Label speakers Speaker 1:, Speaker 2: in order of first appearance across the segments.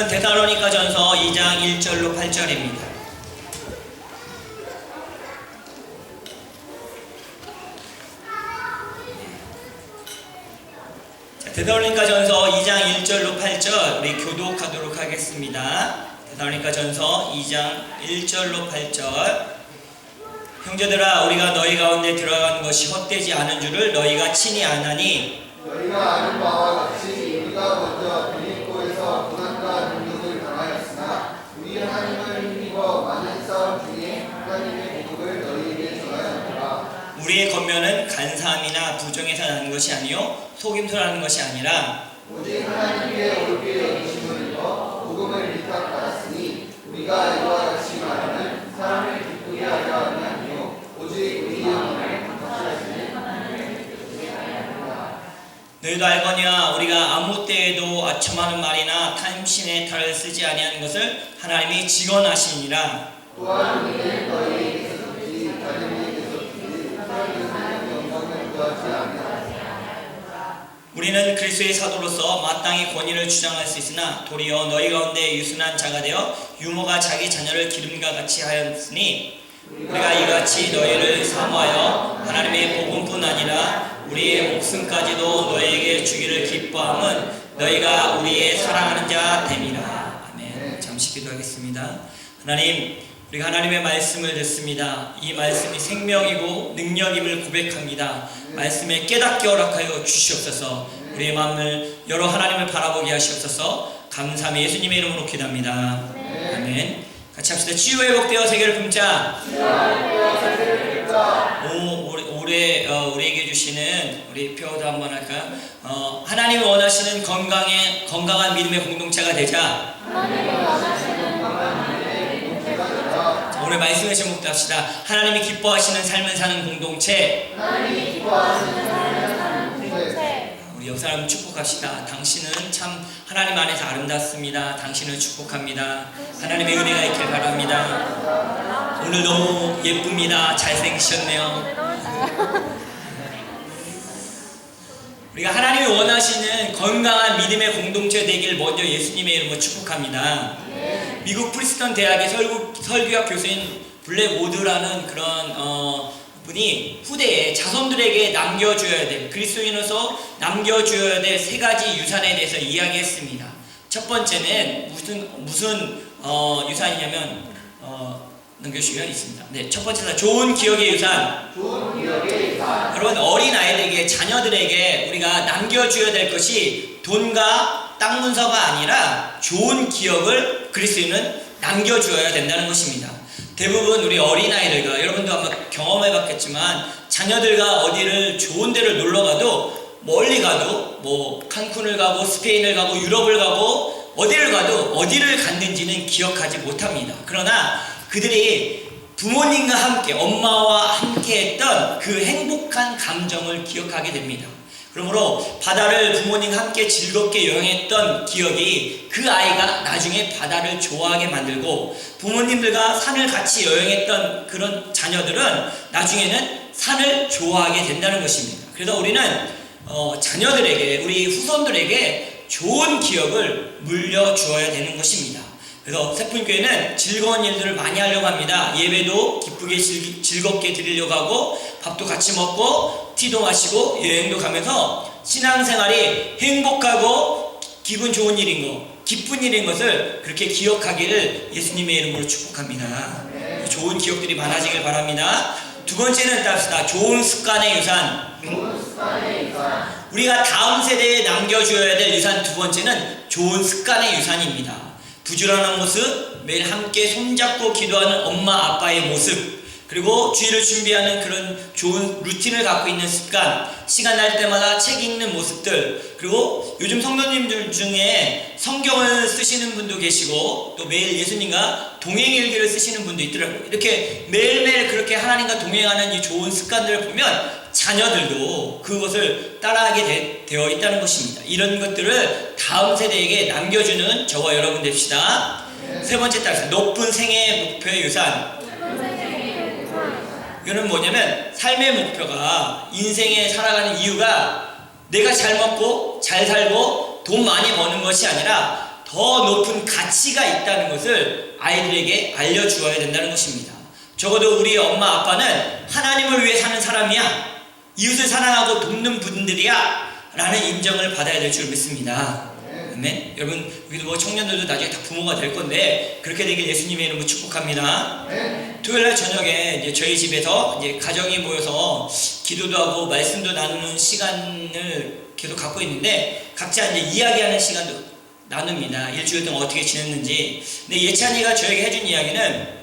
Speaker 1: 말씀은 데살로니가전서 2장 1절로 8절입니다. 데살로니가전서 2장 1절로 8절 우리 교독하도록 하겠습니다. 데살로니가전서 2장 1절로 8절. 형제들아, 우리가 너희 가운데 들어간 것이 헛되지 않은 줄을 너희가 친히 아나니,
Speaker 2: 너희가 아는 바와 같이 우리가 먼저 빌립보에서 고난과 능력을 당하였으나 우리 하나님을 힘입어 많은 싸움 중에 하나님의 복음을 너희에게 전하였노라.
Speaker 1: 우리의 겉면은 간사함이나 부정에서 나는 것이 아니요 속임수로 하는 것이 아니라
Speaker 2: 오직 하나님께 옳게 여기심을 입어 복음을 위탁받았으니 우리가 이와 같이 말하는 사람을 기쁘게 하려 함이 아니요 오직 우리 영혼을 감사하시는 하나님을 기쁘게 하려 함이라.
Speaker 1: 너희도 알거니와 우리가 아무 때에도 아첨하는 말이나 탐심의 탈을 쓰지 아니하는 것을 하나님이 직언하시니라.
Speaker 2: 또한 우리는 너희에게서든지 다른 이에게서든지 하나님의 영광을 구하지 아니하라.
Speaker 1: 우리는 그리스도의 사도로서 마땅히 권위를 주장할 수 있으나 도리어 너희 가운데 유순한 자가 되어 유모가 자기 자녀를 기름과 같이 하였으니 우리가 이같이 너희를 사모하여 하나님의 복음뿐 아니라 우리의 목숨까지도 너희에게 주기를 기뻐함은 너희가 우리의 사랑하는 자 됨이라. 아멘. 잠시 기도하겠습니다. 하나님, 우리가 하나님의 말씀을 듣습니다. 이 말씀이 생명이고 능력임을 고백합니다. 말씀에 깨닫게 허락하여 주시옵소서. 우리의 마음을 열어 하나님을 바라보게 하시옵소서. 감사함이 예수님의 이름으로 기도합니다. 아멘. 같이 합시다. 치유회복되어 세계를 품자. 올해 우리에게 주시는 우리 표도 한번 할까요? 하나님이 원하시는 건강한 믿음의 공동체가 되자. 오늘 말씀을 제목합시다. 하나님이 기뻐하시는 삶을 사는 공동체. 우리 옆 사람 축복합시다. 당신은 참 하나님 안에서 아름답습니다. 당신을 축복합니다. 하나님의 은혜가 있길 바랍니다. 오늘 너무 예쁩니다. 잘생기셨네요. 우리가 하나님이 원하시는 건강한 믿음의 공동체 되길 먼저 예수님의 이름으로 축복합니다. 미국 프리스턴 대학의 설교학 교수인 블랙 오드라는 그런 분이 후대에 자손들에게 남겨줘야 될, 그리스도인으로서 남겨줘야 될 세 가지 유산에 대해서 이야기했습니다. 첫 번째는 무슨 유산이냐면 넘겨주시면 있습니다. 네, 첫 번째는 좋은 기억의 유산. 여러분, 어린 아이들에게, 자녀들에게 우리가 남겨줘야 될 것이 돈과 땅 문서가 아니라 좋은 기억을 그리스도인은 남겨줘야 된다는 것입니다. 대부분 우리 어린아이들과, 여러분도 아마 경험해봤겠지만, 자녀들과 어디를 좋은 데를 놀러가도, 멀리 가도 뭐 칸쿤을 가고 스페인을 가고 유럽을 가고 어디를 가도 어디를 갔는지는 기억하지 못합니다. 그러나 그들이 부모님과 함께, 엄마와 함께 했던 그 행복한 감정을 기억하게 됩니다. 그러므로 바다를 부모님과 함께 즐겁게 여행했던 기억이 그 아이가 나중에 바다를 좋아하게 만들고, 부모님들과 산을 같이 여행했던 그런 자녀들은 나중에는 산을 좋아하게 된다는 것입니다. 그래서 우리는 자녀들에게, 우리 후손들에게 좋은 기억을 물려주어야 되는 것입니다. 그래서 세품교회는 즐거운 일들을 많이 하려고 합니다. 예배도 기쁘게 즐겁게 드리려고 하고, 밥도 같이 먹고 티도 마시고 여행도 가면서 신앙생활이 행복하고 기분 좋은 일인 것, 기쁜 일인 것을 그렇게 기억하기를 예수님의 이름으로 축복합니다. 좋은 기억들이 많아지길 바랍니다. 두 번째는 답시다. 좋은 습관의 유산. 우리가 다음 세대에 남겨줘야 될 유산 두 번째는 좋은 습관의 유산입니다. 부지런한 모습, 매일 함께 손잡고 기도하는 엄마 아빠의 모습, 그리고 주일을 준비하는 그런 좋은 루틴을 갖고 있는 습관, 시간 날 때마다 책 읽는 모습들, 그리고 요즘 성도님들 중에 성경을 쓰시는 분도 계시고 또 매일 예수님과 동행일기를 쓰시는 분도 있더라고요. 이렇게 매일매일 그렇게 하나님과 동행하는 이 좋은 습관들을 보면 자녀들도 그것을 따라하게 되어 있다는 것입니다. 이런 것들을 다음 세대에게 남겨주는 저와 여러분 됩시다. 세 번째 따라서 높은 생애 목표의 유산. 이거는 뭐냐면 삶의 목표가, 인생에 살아가는 이유가 내가 잘 먹고 잘 살고 돈 많이 버는 것이 아니라 더 높은 가치가 있다는 것을 아이들에게 알려주어야 된다는 것입니다. 적어도 우리 엄마 아빠는 하나님을 위해 사는 사람이야, 이웃을 사랑하고 돕는 분들이야 라는 인정을 받아야 될 줄 믿습니다. 아멘. 여러분, 우리도 뭐 청년들도 나중에 다 부모가 될 건데 그렇게 되길 예수님의 이름으로 축복합니다. 토요일날 저녁에 이제 저희 집에서 이제 가정이 모여서 기도도 하고 말씀도 나누는 시간을 계속 갖고 있는데, 각자 이제 이야기하는 시간도 나눕니다. 일주일 동안 어떻게 지냈는지. 근데 예찬이가 저에게 해준 이야기는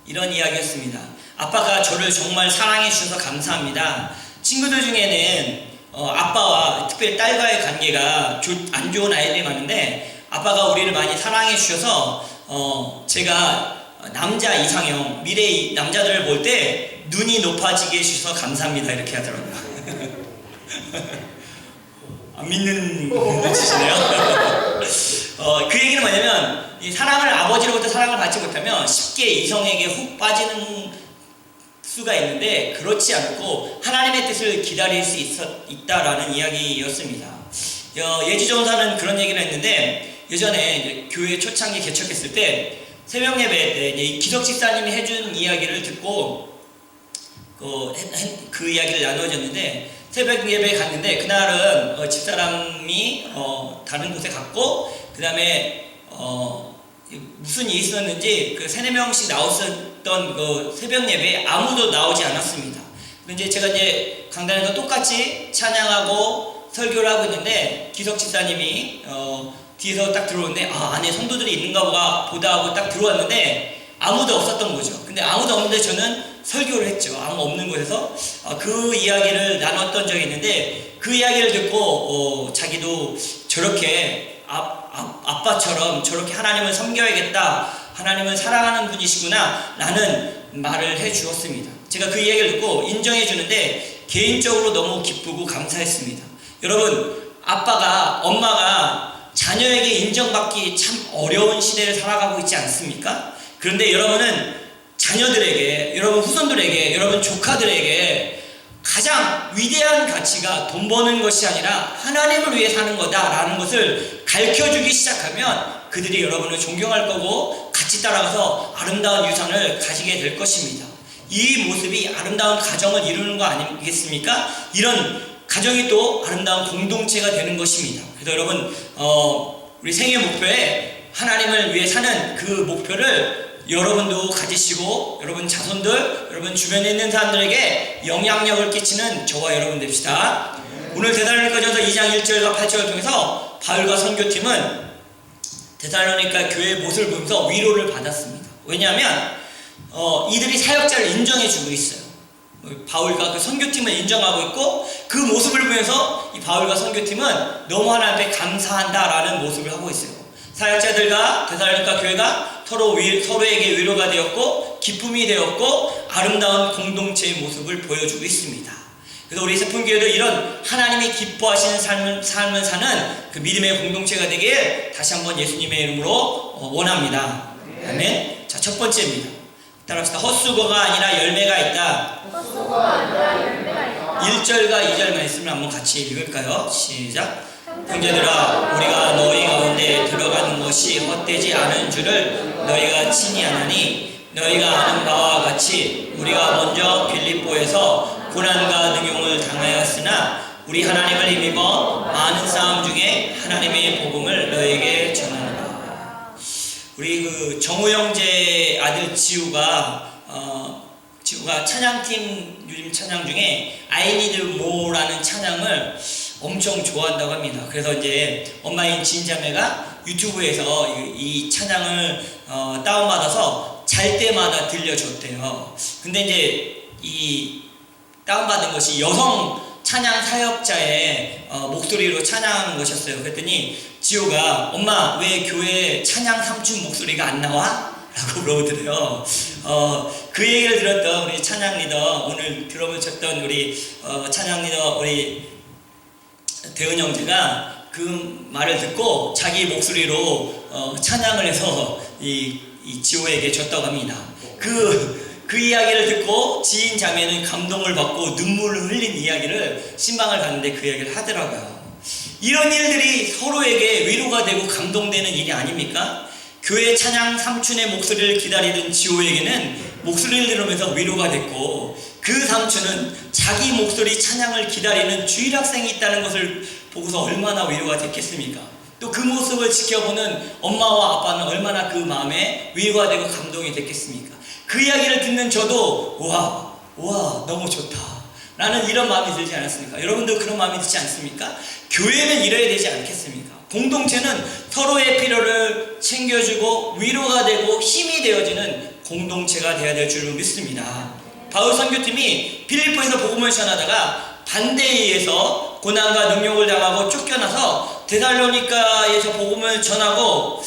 Speaker 1: 이런 이야기였습니다. 아빠가 저를 정말 사랑해 주셔서 감사합니다. 친구들 중에는 아빠와 특별히 딸과의 관계가 안 좋은 아이들이 많은데, 아빠가 우리를 많이 사랑해 주셔서 제가 남자 이상형 미래 남자들을 볼 때 눈이 높아지게 해주셔서 감사합니다 이렇게 하더라고요. 안 믿는 분이시네요. 그 얘기는 뭐냐면, 이 사랑을, 아버지로부터 사랑을 받지 못하면 쉽게 이성에게 훅 빠지는 수가 있는데, 그렇지 않고 하나님의 뜻을 기다릴 수 있다라는 이야기였습니다. 예지전사는 그런 얘기를 했는데, 예전에 이제 교회 초창기 개척했을 때 새벽 예배 때 기석 집사님이 해준 이야기를 듣고 그 이야기를 나누어졌는데, 새벽 예배에 갔는데 그날은 집사람이 다른 곳에 갔고, 그 다음에 무슨 일이 있었는지 그 3-4명씩 나왔었던 그 새벽 예배에 아무도 나오지 않았습니다. 근데 이제 제가 이제 강단에서 똑같이 찬양하고 설교를 하고 있는데, 기석 집사님이 뒤에서 딱 들어오는데, 안에 성도들이 있는가 보다 하고 딱 들어왔는데 아무도 없었던 거죠. 근데 아무도 없는데 저는 설교를 했죠. 아무 없는 곳에서 그 이야기를 나눴던 적이 있는데, 그 이야기를 듣고 자기도 저렇게 아빠처럼 저렇게 하나님을 섬겨야겠다, 하나님을 사랑하는 분이시구나 라는 말을 해 주었습니다. 제가 그 이야기를 듣고 인정해 주는데 개인적으로 너무 기쁘고 감사했습니다. 여러분, 아빠가, 엄마가 자녀에게 인정받기 참 어려운 시대를 살아가고 있지 않습니까? 그런데 여러분은 자녀들에게, 여러분 후손들에게, 여러분 조카들에게 가장 위대한 가치가 돈 버는 것이 아니라 하나님을 위해 사는 거다라는 것을 가르쳐주기 시작하면 그들이 여러분을 존경할 거고 같이 따라가서 아름다운 유산을 가지게 될 것입니다. 이 모습이 아름다운 가정을 이루는 거 아니겠습니까? 이런 가정이 또 아름다운 공동체가 되는 것입니다. 그래서 여러분, 우리 생애 목표에 하나님을 위해 사는 그 목표를 여러분도 가지시고, 여러분 자손들, 여러분 주변에 있는 사람들에게 영향력을 끼치는 저와 여러분 됩시다. 오늘 데살로니가전서 2장 1절과 8절을 통해서 바울과 선교팀은 데살로니가 교회의 모습을 보면서 위로를 받았습니다. 왜냐하면 이들이 사역자를 인정해주고 있어요. 바울과 그 선교팀을 인정하고 있고, 그 모습을 보면서 이 바울과 선교팀은 너무 하나님 앞에 감사한다라는 모습을 하고 있어요. 사역자들과 데살로니가 교회가 서로에게 위로가 되었고 기쁨이 되었고 아름다운 공동체의 모습을 보여주고 있습니다. 그래서 우리 세품교회도 이런 하나님이 기뻐하시는 삶을 사는 그 믿음의 공동체가 되길 다시 한번 예수님의 이름으로 원합니다. 아멘. 자, 첫 번째입니다. 따라합시다. 헛수고가 아니라 열매가 있다. 1절과 2절 말씀을 한번 같이 읽을까요? 시작. 형제들아, 우리가 너희 가운데 들어가는 것이 헛되지 않은 줄을 너희가 친히 아나니, 너희가 아는 바와 같이 우리가 먼저 빌립보에서 고난과 능용을 당하였으나 우리 하나님을 힘입어 많은 싸움 중에 하나님의 복음을 너희에게 전하노라. 우리 그 정우 형제 아들 지우가 찬양팀 요즘 찬양 중에 I need more라는 찬양을 엄청 좋아한다고 합니다. 그래서 이제 엄마인 진자매가 유튜브에서 이 찬양을 다운받아서 잘 때마다 들려줬대요. 근데 이제 이 다운받은 것이 여성 찬양 사역자의 목소리로 찬양하는 것이었어요. 그랬더니 지호가 엄마 왜 교회 찬양 삼촌 목소리가 안 나와? 라고 물어보더래요. 그 얘기를 들었던 우리 찬양 리더, 오늘 들어보셨던 우리 찬양 리더 우리 대은 형제가 그 말을 듣고 자기 목소리로 찬양을 해서 이 지호에게 줬다고 합니다. 그 이야기를 듣고 지인 자매는 감동을 받고 눈물을 흘린 이야기를 신방을 갔는데 그 이야기를 하더라고요. 이런 일들이 서로에게 위로가 되고 감동되는 일이 아닙니까? 교회 찬양 삼촌의 목소리를 기다리던 지호에게는 목소리를 들으면서 위로가 됐고, 그 삼촌은 자기 목소리 찬양을 기다리는 주일 학생이 있다는 것을 보고서 얼마나 위로가 됐겠습니까? 또 그 모습을 지켜보는 엄마와 아빠는 얼마나 그 마음에 위로가 되고 감동이 됐겠습니까? 그 이야기를 듣는 저도 와 너무 좋다 라는 이런 마음이 들지 않았습니까? 여러분도 그런 마음이 들지 않습니까? 교회는 이래야 되지 않겠습니까? 공동체는 서로의 필요를 챙겨주고 위로가 되고 힘이 되어지는 공동체가 되어야 될 줄로 믿습니다. 바울 선교팀이 필리포에서 복음을 전하다가 반대에 의해서 고난과 능욕을 당하고 쫓겨나서 데살로니가에서 복음을 전하고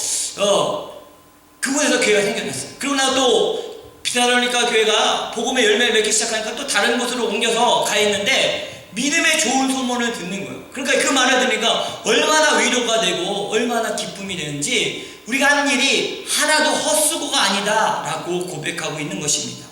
Speaker 1: 그곳에서 교회가 생겨났어요. 그러고 나서 또 데살로니가 교회가 복음의 열매를 맺기 시작하니까 또 다른 곳으로 옮겨서 가 있는데 믿음의 좋은 소문을 듣는 거예요. 그러니까 그 말을 들으니까 얼마나 위로가 되고 얼마나 기쁨이 되는지, 우리가 하는 일이 하나도 헛수고가 아니다 라고 고백하고 있는 것입니다.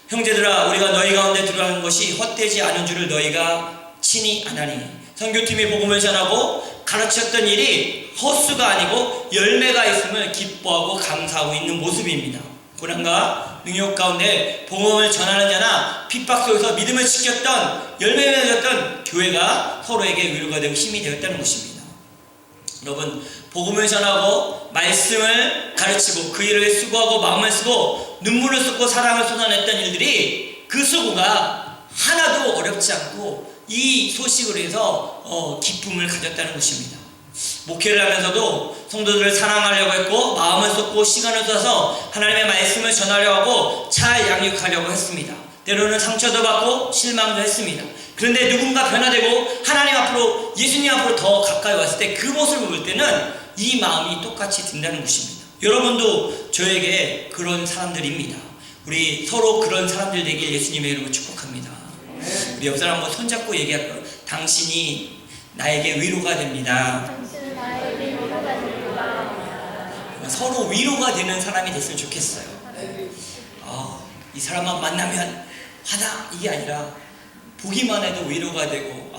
Speaker 1: 형제들아, 우리가 너희 가운데 들어가는 것이 헛되지 않은 줄을 너희가 친히 아나니, 선교팀이 복음을 전하고 가르쳤던 일이 헛수가 아니고 열매가 있음을 기뻐하고 감사하고 있는 모습입니다. 고난과 능욕 가운데 복음을 전하는 자나 핍박 속에서 믿음을 지켰던, 열매를 맺었던 교회가 서로에게 위로가 되고 힘이 되었다는 것입니다. 여러분, 복음을 전하고 말씀을 가르치고 그 일을 수고하고 마음을 쓰고 눈물을 쏟고 사랑을 쏟아냈던 일들이, 그 수고가 하나도 어렵지 않고 이 소식으로 해서 기쁨을 가졌다는 것입니다. 목회를 하면서도 성도들을 사랑하려고 했고 마음을 쏟고 시간을 쏟아서 하나님의 말씀을 전하려고 하고 잘 양육하려고 했습니다. 때로는 상처도 받고 실망도 했습니다. 그런데 누군가 변화되고 하나님 앞으로, 예수님 앞으로 더 가까이 왔을 때 그 모습을 볼 때는 이 마음이 똑같이 든다는 것입니다. 여러분도 저에게 그런 사람들입니다. 우리 서로 그런 사람들 되길 예수님의 이름으로 축복합니다. 우리 옆 사람 한번 손잡고 얘기할까요? 당신이 나에게 위로가 됩니다. 서로 위로가 되는 사람이 됐으면 좋겠어요. 이 사람만 만나면 화나, 이게 아니라 보기만 해도 위로가 되고,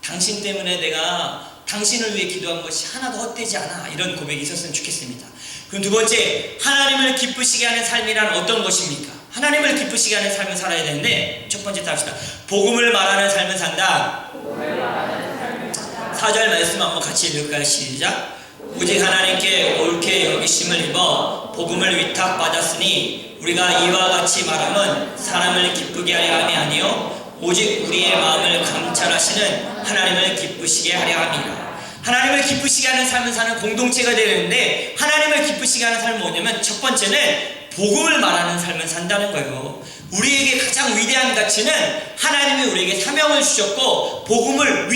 Speaker 1: 당신 때문에 내가 당신을 위해 기도한 것이 하나도 헛되지 않아, 이런 고백이 있었으면 좋겠습니다. 그럼 두 번째, 하나님을 기쁘시게 하는 삶이란 어떤 것입니까? 하나님을 기쁘시게 하는 삶을 살아야 되는데, 첫 번째 답시다. 복음을 말하는 삶을 산다. 4절 말씀 한번 같이 읽을까요? 시작. 오직 하나님께 옳게 여기심을 입어 복음을 위탁받았으니 우리가 이와 같이 말함은 사람을 기쁘게 하려 함이 아니요 오직 우리의 마음을 감찰하시는 하나님을 기쁘시게 하려 함이라. 하나님을 기쁘시게 하는 삶을 사는 공동체가 되는데, 하나님을 기쁘시게 하는 삶은 뭐냐면, 첫 번째는 복음을 말하는 삶을 산다는 거예요. 우리에게 가장 위대한 가치는 하나님이 우리에게 사명을 주셨고 복음을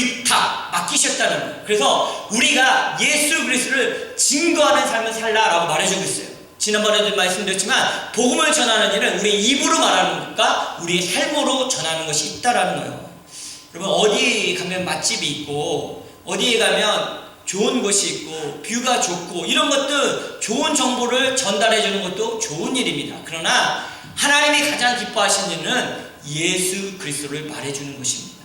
Speaker 1: 맡기셨다는 거예요. 그래서 우리가 예수 그리스도를 증거하는 삶을 살라라고 말해주고 있어요. 지난번에도 말씀드렸지만 복음을 전하는 일은 우리의 입으로 말하는 것과 우리의 삶으로 전하는 것이 있다라는 거예요. 여러분, 어디에 가면 맛집이 있고 어디에 가면 좋은 곳이 있고 뷰가 좋고 이런 것도, 좋은 정보를 전달해 주는 것도 좋은 일입니다. 그러나 하나님이 가장 기뻐하시는 일은 예수 그리스도를 말해주는 것입니다.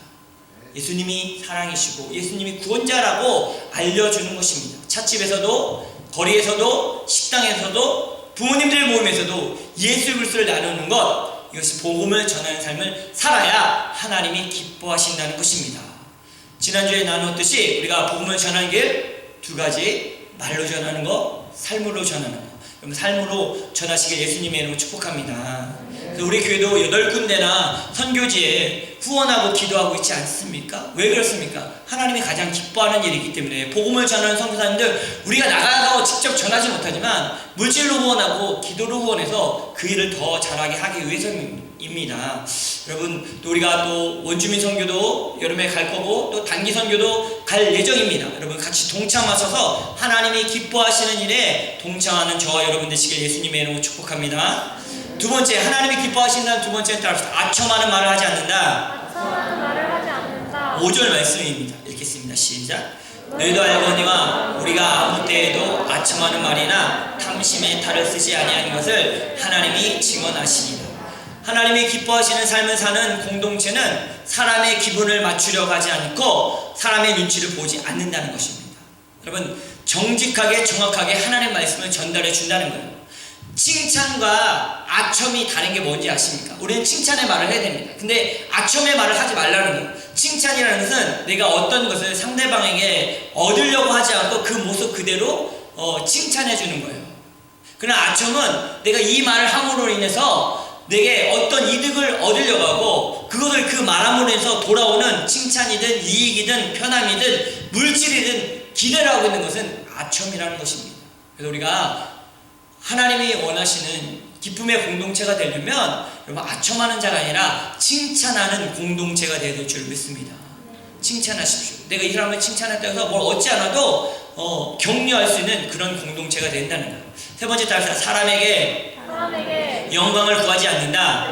Speaker 1: 예수님이 사랑이시고 예수님이 구원자라고 알려주는 것입니다. 찻집에서도, 거리에서도, 식당에서도, 부모님들 모임에서도 예수 그리스도를 나누는 것, 이것이 복음을 전하는 삶을 살아야 하나님이 기뻐하신다는 것입니다. 지난주에 나눴듯이 우리가 복음을 전하는 길 두 가지, 말로 전하는 거, 삶으로 전하는 거. 그럼 삶으로 전하시길 예수님의 이름으로 축복합니다. 그래서 우리 교회도 8군데나 선교지에 후원하고 기도하고 있지 않습니까? 왜 그렇습니까? 하나님이 가장 기뻐하는 일이기 때문에. 복음을 전하는 선교사님들, 우리가 나가서 직접 전하지 못하지만 물질로 후원하고 기도로 후원해서 그 일을 더 잘하게 하기 위해서입니다. 여러분, 또 우리가 또 원주민 선교도 여름에 갈 거고 또 단기 선교도 갈 예정입니다. 여러분 같이 동참하셔서 하나님이 기뻐하시는 일에 동참하는 저와 여러분 되시길 예수님의 이름으로 축복합니다. 두 번째, 하나님이 기뻐하신다는 두 번째는 따라합시다. 아첨하는 말을 하지 않는다. 5절 말씀입니다. 읽겠습니다. 시작. 너희도 알거니와 우리가 아무 때에도 아첨하는 말이나 탐심의 탈을 쓰지 아니하는 것을 하나님이 증언하시니라. 하나님이 기뻐하시는 삶을 사는 공동체는 사람의 기분을 맞추려고 하지 않고 사람의 눈치를 보지 않는다는 것입니다. 여러분, 정직하게 정확하게 하나님의 말씀을 전달해 준다는 거예요. 칭찬과 아첨이 다른 게 뭔지 아십니까? 우리는 칭찬의 말을 해야 됩니다. 근데 아첨의 말을 하지 말라는 거예요. 칭찬이라는 것은 내가 어떤 것을 상대방에게 얻으려고 하지 않고 그 모습 그대로 칭찬해 주는 거예요. 그러나 아첨은 내가 이 말을 함으로 인해서 내게 어떤 이득을 얻으려고 하고 그것을 그 말함으로 인해서 돌아오는 칭찬이든 이익이든 편함이든 물질이든 기대를 하고 있는 것은 아첨이라는 것입니다. 그래서 우리가 하나님이 원하시는 기쁨의 공동체가 되려면 여러분 아첨하는 자가 아니라 칭찬하는 공동체가 되어야 될 줄 믿습니다. 칭찬하십시오. 내가 이 사람을 칭찬했다고 해서 뭘 얻지 않아도 격려할 수 있는 그런 공동체가 된다는 거예요. 세 번째 따라서 사람에게 영광을 구하지 않는다.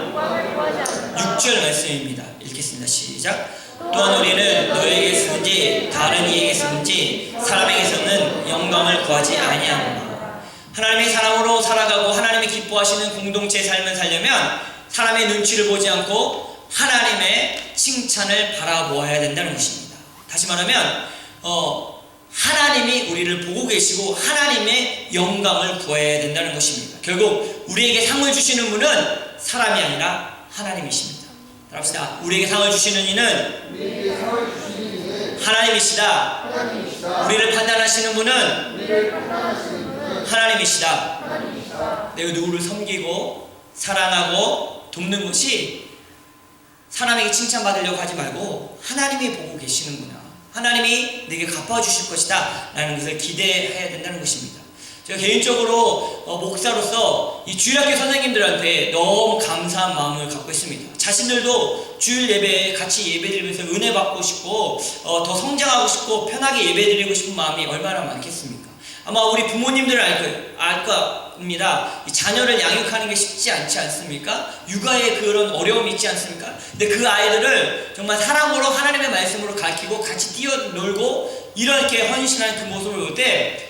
Speaker 1: 6절 말씀입니다. 읽겠습니다. 시작. 또한 우리는 너에게 쓰든지 다른 이에게 쓰든지 사람에게서는 영광을 구하지 아니하노라. 하나님의 사랑으로 살아가고 하나님이 기뻐하시는 공동체의 삶을 살려면 사람의 눈치를 보지 않고 하나님의 칭찬을 바라보아야 된다는 것입니다. 다시 말하면 하나님이 우리를 보고 계시고 하나님의 영광을 구해야 된다는 것입니다. 결국 우리에게 상을 주시는 분은 사람이 아니라 하나님이십니다. 따라합시다. 우리에게 상을 주시는 이는 하나님이시다. 우리를 판단하시는 분은 하나님이시다. 내가 누구를 섬기고 사랑하고 돕는 것이 사람에게 칭찬받으려고 하지 말고 하나님이 보고 계시는구나, 하나님이 내게 갚아주실 것이다 라는 것을 기대해야 된다는 것입니다. 제가 개인적으로 목사로서 이 주일학교 선생님들한테 너무 감사한 마음을 갖고 있습니다. 자신들도 주일 예배에 같이 예배드리면서 은혜 받고 싶고 더 성장하고 싶고 편하게 예배드리고 싶은 마음이 얼마나 많겠습니까? 아마 우리 부모님들은 알 겁니다. 자녀를 양육하는 게 쉽지 않지 않습니까? 육아에 그런 어려움이 있지 않습니까? 근데 그 아이들을 정말 사랑으로 하나님의 말씀으로 가르치고 같이 뛰어놀고 이렇게 헌신하는 그 모습을 볼 때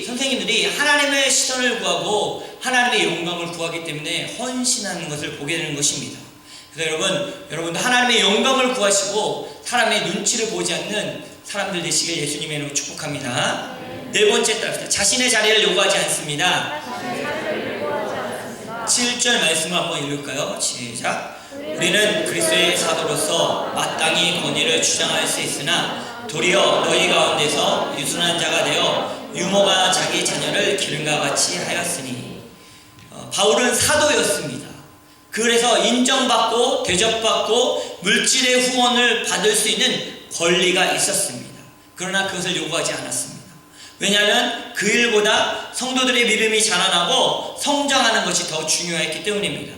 Speaker 1: 선생님들이 하나님의 시선을 구하고 하나님의 영광을 구하기 때문에 헌신하는 것을 보게 되는 것입니다. 그래서 여러분도 하나님의 영광을 구하시고 사람의 눈치를 보지 않는 사람들 되시길 예수님의 이름으로 축복합니다. 네 번째 따라합시다. 자신의 자리를 요구하지 않습니다. 7절 말씀을 한번 읽을까요? 시작. 우리는 그리스도의 사도로서 마땅히 권위를 주장할 수 있으나 도리어 너희 가운데서 유순한 자가 되어 유모가 자기 자녀를 기름과 같이 하였으니. 바울은 사도였습니다. 그래서 인정받고 대접받고 물질의 후원을 받을 수 있는 권리가 있었습니다. 그러나 그것을 요구하지 않았습니다. 왜냐하면 그 일보다 성도들의 믿음이 자라나고 성장하는 것이 더 중요했기 때문입니다.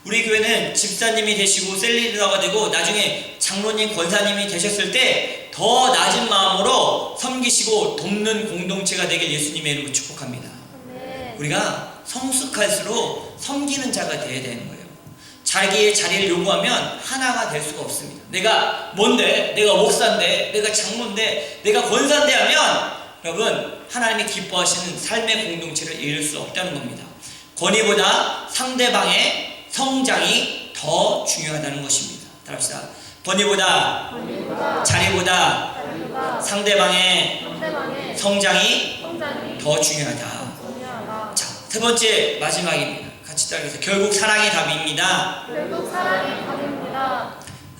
Speaker 1: 우리 교회는 집사님이 되시고 셀리더가 되고 나중에 장로님, 권사님이 되셨을 때 더 낮은 마음으로 섬기시고 돕는 공동체가 되길 예수님의 이름으로 축복합니다. 우리가 성숙할수록 섬기는 자가 되어야 되는 거예요. 자기의 자리를 요구하면 하나가 될 수가 없습니다. 내가 뭔데? 내가 목사인데? 내가 장로인데? 내가 권사인데? 하면 여러분 하나님이 기뻐하시는 삶의 공동체를 이룰 수 없다는 겁니다. 권위보다 상대방의 성장이 더 중요하다는 것입니다. 따라합시다. 권위보다 자리보다 상대방의 성장이 더 중요하다. 자, 세 번째 마지막입니다. 같이 따라해서 결국 사랑이 답입니다.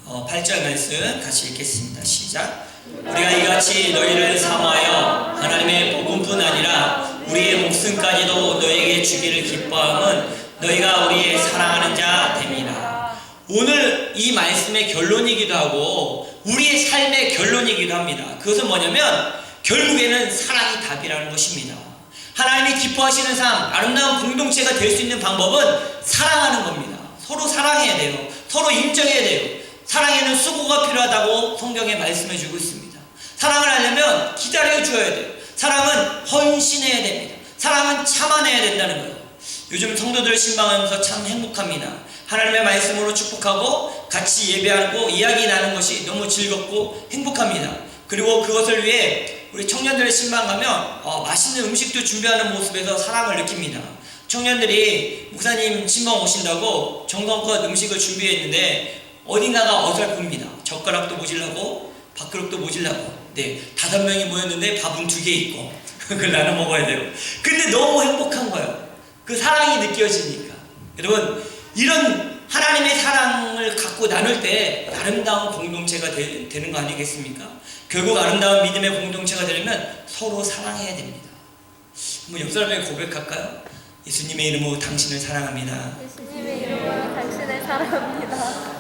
Speaker 1: 8절 말씀 같이 읽겠습니다. 시작. 우리가 이같이 너희를 사모하여 하나님의 복음뿐 아니라 우리의 목숨까지도 너에게 주기를 기뻐함은 너희가 우리의 사랑하는 자 됩니다. 오늘 이 말씀의 결론이기도 하고 우리의 삶의 결론이기도 합니다. 그것은 뭐냐면 결국에는 사랑이 답이라는 것입니다. 하나님이 기뻐하시는 삶, 아름다운 공동체가 될 수 있는 방법은 사랑하는 겁니다. 서로 사랑해야 돼요. 서로 인정해야 돼요. 사랑에는 수고가 필요하다고 성경에 말씀해 주고 있습니다. 사랑을 하려면 기다려 줘야 돼요. 사랑은 헌신해야 됩니다. 사랑은 참아내야 된다는 거예요. 요즘 성도들 신방하면서 참 행복합니다. 하나님의 말씀으로 축복하고 같이 예배하고 이야기 나누는 것이 너무 즐겁고 행복합니다. 그리고 그것을 위해 우리 청년들의 신방 가면 맛있는 음식도 준비하는 모습에서 사랑을 느낍니다. 청년들이 목사님 신방 오신다고 정성껏 음식을 준비했는데 어딘가가 어설픕니다. 젓가락도 모질라고 밥그릇도 모질라고. 네, 5명이 모였는데 밥은 2개 있고 그걸 나눠 먹어야 돼요. 근데 너무 행복한 거예요. 그 사랑이 느껴지니까. 여러분, 이런 하나님의 사랑을 갖고 나눌 때 아름다운 공동체가 되는 거 아니겠습니까? 결국 아름다운 믿음의 공동체가 되려면 서로 사랑해야 됩니다. 한번 옆 사람에게 고백할까요? 예수님의 이름으로 당신을 사랑합니다.
Speaker 3: 예수님의 이름으로 당신을 사랑합니다.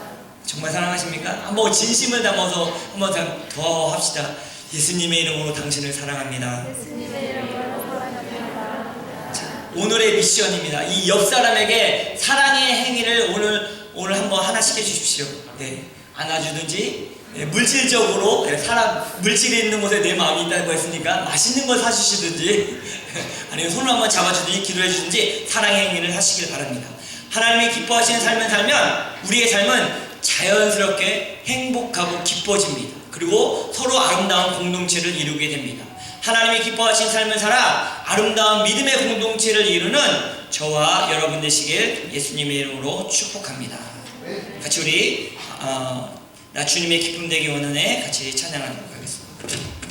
Speaker 1: 정말 사랑하십니까? 한번 진심을 담아서 한번 더 합시다. 예수님의 이름으로 당신을 사랑합니다.
Speaker 3: 예수님의 이름으로 사랑합니다.
Speaker 1: 자, 오늘의 미션입니다. 이 옆 사람에게 사랑의 행위를 오늘 한번 하나씩 해주십시오. 네, 안아주든지, 네, 물질적으로, 네, 물질이 있는 곳에 내 마음이 있다고 했으니까 맛있는 걸 사주시든지, 아니면 손을 한번 잡아주든지, 기도해 주든지 사랑의 행위를 하시길 바랍니다. 하나님이 기뻐하시는 삶을 살면 우리의 삶은 자연스럽게 행복하고 기뻐집니다. 그리고 서로 아름다운 공동체를 이루게 됩니다. 하나님이 기뻐하신 삶을 살아 아름다운 믿음의 공동체를 이루는 저와 여러분 되시길 예수님의 이름으로 축복합니다. 같이 우리 나 주님의 기쁨 되기 원하네 같이 찬양하도록 하겠습니다.